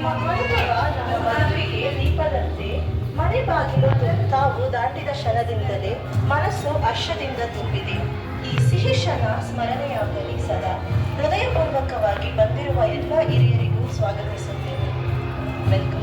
ನಮ್ಮ ಮದುವೆಗೆ ದೀಪದಂತೆ ಮನೆ ಬಾಗಿಲು ತಾವು ದಾಟಿದ ಕ್ಷಣದಿಂದಲೇ ಮನಸ್ಸು ಹರ್ಷದಿಂದ ತುಂಬಿದೆ. ಈ ಸಿಹಿ ಕ್ಷಣ ಸ್ಮರಣೆಯಾಗಲಿ ಸದಾ. ಹೃದಯಪೂರ್ವಕವಾಗಿ ಬಂದಿರುವ ಎಲ್ಲ ಹಿರಿಯರಿಗೂ ಸ್ವಾಗತಿಸುತ್ತೇನೆ. ವೆಲ್ಕಮ್.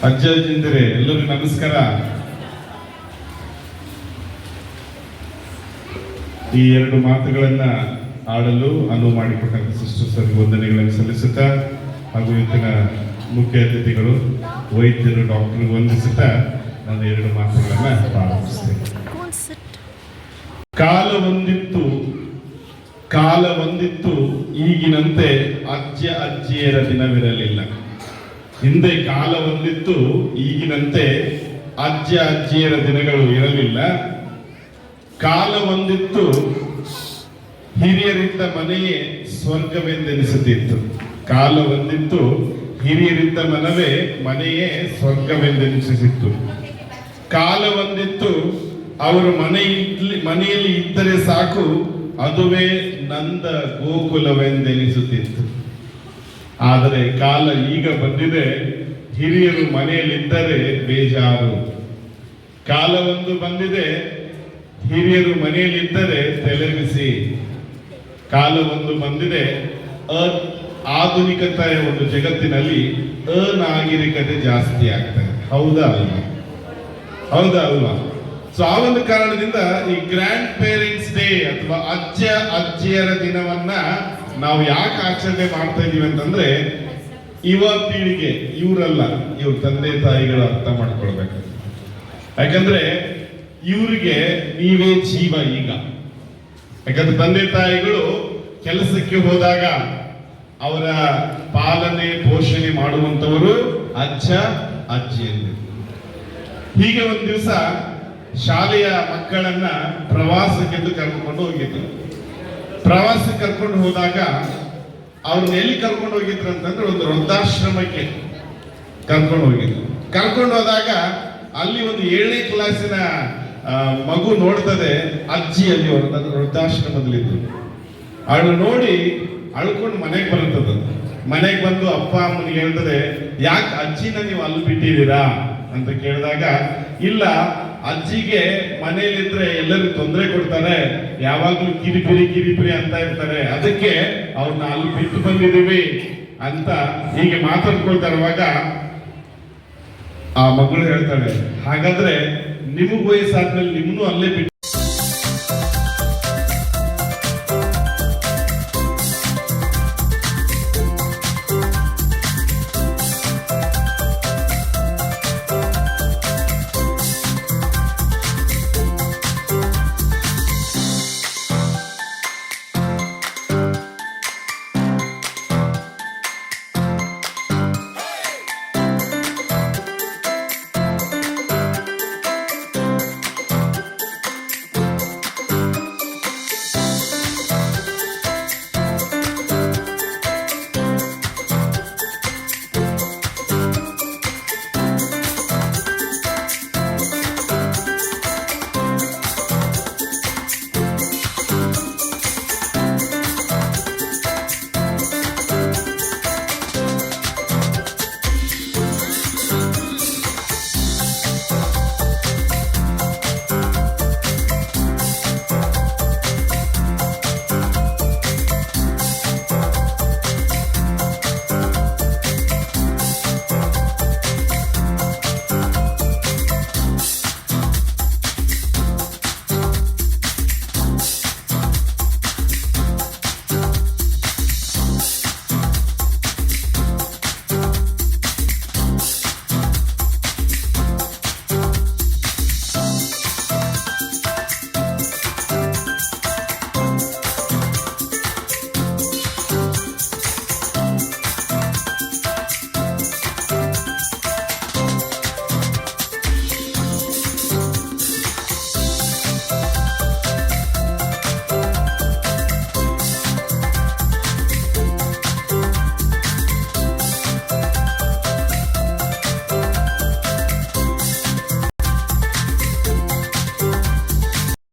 ಅಜ್ಜ ಅಜ್ಜಿಂದರೆ ಎಲ್ಲರಿಗೂ ನಮಸ್ಕಾರ. ಈ ಎರಡು ಮಾತುಗಳನ್ನ ಆಡಲು ಅನುವು ಮಾಡಿಕೊಟ್ಟಂತ ಸಿಸ್ಟರ್ಸ್ ವಂದನೆಗಳನ್ನು ಸಲ್ಲಿಸುತ್ತಾ ಹಾಗೂ ಇವತ್ತಿನ ಮುಖ್ಯ ಅತಿಥಿಗಳು ವೈದ್ಯರು ಡಾಕ್ಟರ್ ವಂದಿಸುತ್ತಾ ನಾನು ಎರಡು ಮಾತುಗಳನ್ನ ಪ್ರಾರಂಭಿಸ್ತೇನೆ. ಕಾಲ ಒಂದಿತ್ತು ಈಗಿನಂತೆ ಅಜ್ಜ ಅಜ್ಜಿಯರ ದಿನವಿರಲಿಲ್ಲ. ಹಿಂದೆ ಕಾಲ ಒಂದಿತ್ತು ಈಗಿನಂತೆ ಅಜ್ಜ ಅಜ್ಜಿಯರ ದಿನಗಳು ಇರಲಿಲ್ಲ. ಕಾಲ ಒಂದಿತ್ತು ಹಿರಿಯರಿದ್ದ ಮನೆಯೇ ಸ್ವರ್ಗವೆಂದೆನಿಸುತ್ತಿತ್ತು. ಕಾಲ ಒಂದಿತ್ತು ಹಿರಿಯರಿದ್ದ ಮನೆಯೇ ಸ್ವರ್ಗವೆಂದೆನಿಸುತ್ತಿತ್ತು. ಕಾಲ ಒಂದಿತ್ತು ಅವರು ಮನೆಯಲ್ಲಿ ಇದ್ದರೆ ಸಾಕು, ಅದುವೇ ನಂದ ಗೋಕುಲವೆಂದೆನಿಸುತ್ತಿತ್ತು. ಆದರೆ ಕಾಲ ಈಗ ಬಂದಿದೆ, ಹಿರಿಯರು ಮನೆಯಲ್ಲಿದ್ದರೆ ಬೇಜಾರು. ಕಾಲವೊಂದು ಬಂದಿದೆ, ಹಿರಿಯರು ಮನೆಯಲ್ಲಿದ್ದರೆ ತಲೆಬಿಸಿ. ಕಾಲವೊಂದು ಬಂದಿದೆ, ಆಧುನಿಕತೆಯ ಒಂದು ಜಗತ್ತಿನಲ್ಲಿ ಅನಾಗರಿಕತೆ ಜಾಸ್ತಿ ಆಗ್ತದೆ. ಹೌದಾ ಅಲ್ವಾ? ಸೊ ಆ ಒಂದು ಕಾರಣದಿಂದ ಈ ಗ್ರ್ಯಾಂಡ್ ಪೇರೆಂಟ್ಸ್ ಡೇ ಅಥವಾ ಅಜ್ಜ ಅಜ್ಜಿಯರ ದಿನವನ್ನ ನಾವು ಯಾಕೆ ಆಚರಣೆ ಮಾಡ್ತಾ ಇದೀವಿ ಅಂತಂದ್ರೆ, ಯುವ ಪೀಳಿಗೆ ಇವರಲ್ಲ, ಇವ್ರ ತಂದೆ ತಾಯಿಗಳು ಅರ್ಥ ಮಾಡ್ಕೊಳ್ಬೇಕು. ಯಾಕಂದ್ರೆ ಇವರಿಗೆ ನೀವೇ ಜೀವ ಈಗ. ಯಾಕಂದ್ರೆ ತಂದೆ ತಾಯಿಗಳು ಕೆಲಸಕ್ಕೆ ಹೋದಾಗ ಅವರ ಪಾಲನೆ ಪೋಷಣೆ ಮಾಡುವಂತವರು ಅಜ್ಜ ಅಜ್ಜಿಯಲ್ಲಿ. ಹೀಗೆ ಒಂದು ದಿವಸ ಶಾಲೆಯ ಮಕ್ಕಳನ್ನ ಪ್ರವಾಸಕ್ಕೆಂದು ಕರ್ಕೊಂಡು ಹೋಗಿದ್ರು. ಪ್ರವಾಸಕ್ಕೆ ಕರ್ಕೊಂಡು ಹೋದಾಗ ಅವ್ರನ್ನ ಎಲ್ಲಿ ಕರ್ಕೊಂಡು ಹೋಗಿದ್ರು ಅಂತಂದ್ರೆ ಒಂದು ವೃದ್ಧಾಶ್ರಮಕ್ಕೆ ಕರ್ಕೊಂಡು ಹೋಗಿದ್ರು. ಕರ್ಕೊಂಡು ಹೋದಾಗ ಅಲ್ಲಿ ಒಂದು 7ನೇ ಕ್ಲಾಸಿನ ಮಗು ನೋಡ್ತದೆ ಅಜ್ಜಿ ಅಲ್ಲಿ ವೃದ್ಧಾಶ್ರಮದಲ್ಲಿದ್ದು, ಅವಳು ನೋಡಿ ಅಳ್ಕೊಂಡು ಮನೆಗೆ ಬರುತ್ತದೆ. ಮನೆಗೆ ಬಂದು ಅಪ್ಪ ಅಮ್ಮನಿಗೆ ಹೇಳ್ತದೆ, ಯಾಕೆ ಅಜ್ಜಿನ ನೀವು ಅಲ್ಲಿ ಬಿಟ್ಟಿದ್ದೀರಾ ಅಂತ ಕೇಳಿದಾಗ, ಇಲ್ಲ ಅಜ್ಜಿಗೆ ಮನೆಯಲ್ಲಿದ್ರೆ ಎಲ್ಲರೂ ತೊಂದರೆ ಕೊಡ್ತಾರೆ, ಯಾವಾಗ್ಲೂ ಕಿರಿಪಿರಿ ಅಂತ ಇರ್ತಾರೆ, ಅದಕ್ಕೆ ಅವ್ರನ್ನ ಅಲ್ಲಿ ಬಿಟ್ಟು ಬಂದಿದ್ದೀವಿ ಅಂತ ಹೀಗೆ ಮಾತಾಡ್ಕೊಳ್ತಾ ಇರುವಾಗ ಆ ಮಗಳು ಹೇಳ್ತಾಳೆ, ಹಾಗಾದ್ರೆ ನಿಮಗ್ ವಯಸ್ಸಾದ್ಮೇಲೆ ನಿಮ್ಮನ್ನು ಅಲ್ಲೇ ಬಿಟ್ಟು